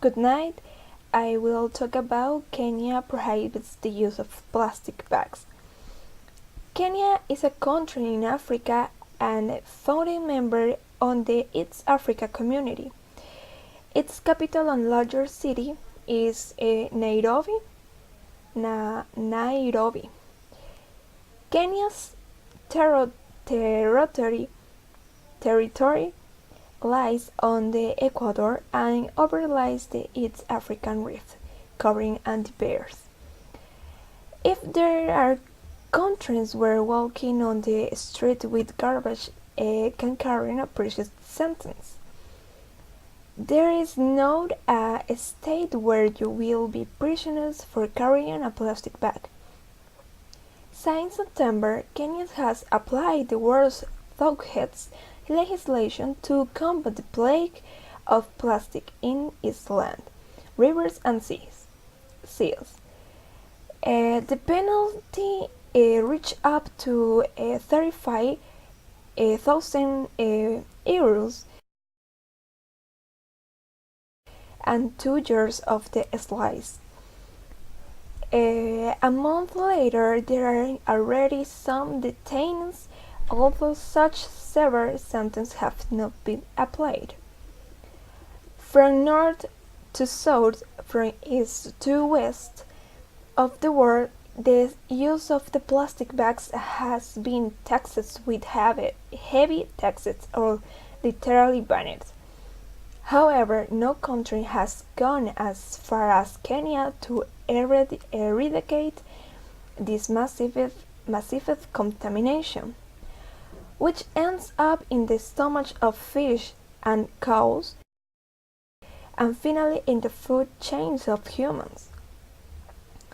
Good night. I will talk about Kenya prohibits the use of plastic bags. Kenya is a country in Africa and a founding member on the East Africa Community. Its capital and largest city is Nairobi. Nairobi. Kenya's territory lies on the equator and overlies the East African Rift, covering anti-bears. If there are countries where walking on the street with garbage can carry a prison sentence, there is not a state where you will be prisoners for carrying a plastic bag. Since September, Kenya has applied the world's toughest legislation to combat the plague of plastic in its land, rivers and seas. The penalty reached up to 35,000 euros and 2 years of the slice. A month later, there are already some detainees, although such severe sentences have not been applied. From north to south, from east to west of the world, the use of the plastic bags has been taxed with heavy taxes or literally banned. However, no country has gone as far as Kenya to eradicate this massive contamination, which ends up in the stomachs of fish and cows, and finally in the food chains of humans.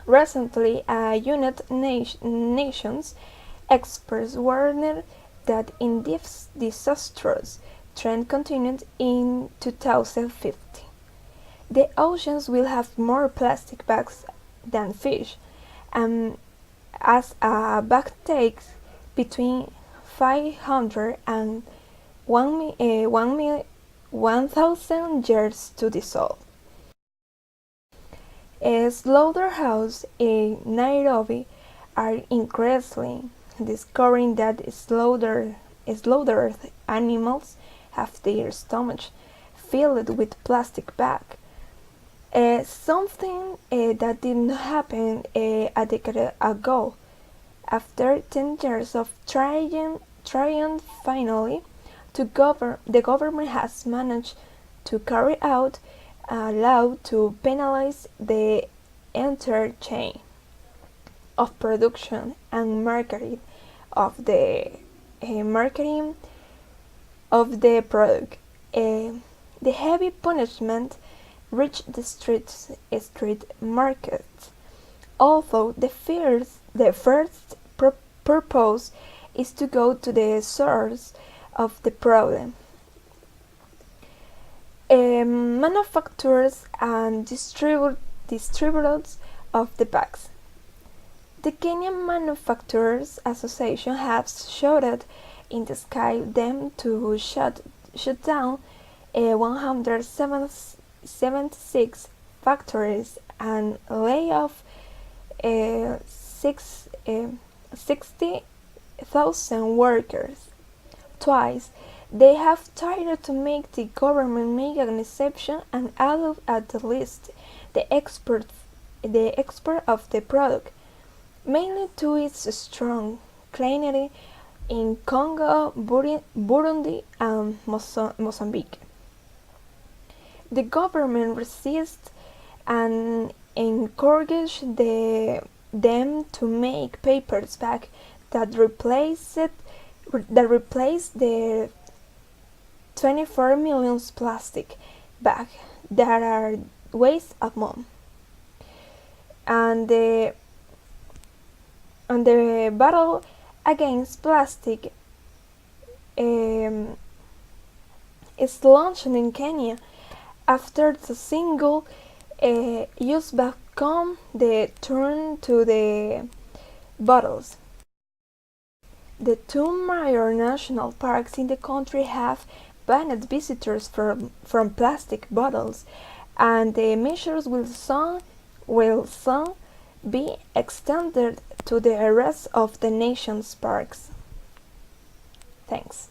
Recently, a United Nations experts warned that if this disastrous trend continued in 2050, the oceans will have more plastic bags than fish, and as a bag takes between 500 and 1,000 years to dissolve. Slaughterhouses in Nairobi are increasingly discovering that slaughtered animals have their stomachs filled with plastic bags. Something that did not happen a decade ago. After 10 years of trying finally, the government has managed to carry out a law to penalize the entire chain of production and marketing of the product. The heavy punishment reached the street markets, although the first purpose is to go to the source of the problem. Manufacturers and distributors of the bags. The Kenyan Manufacturers Association has shouted in the sky them to shut down 176 factories and lay off 60,000 workers. Twice, they have tried to make the government make an exception and allow at least the export of the product, mainly to its strong clientele in Congo, Burundi, and Mozambique. The government resists and encouraged them to make paper bags that replace the 24 million plastic bags that are waste a month. And the battle against plastic is launched in Kenya after the single-use bag come the turn to the bottles. The two major national parks in the country have banned visitors from plastic bottles, and the measures will soon be extended to the rest of the nation's parks. Thanks.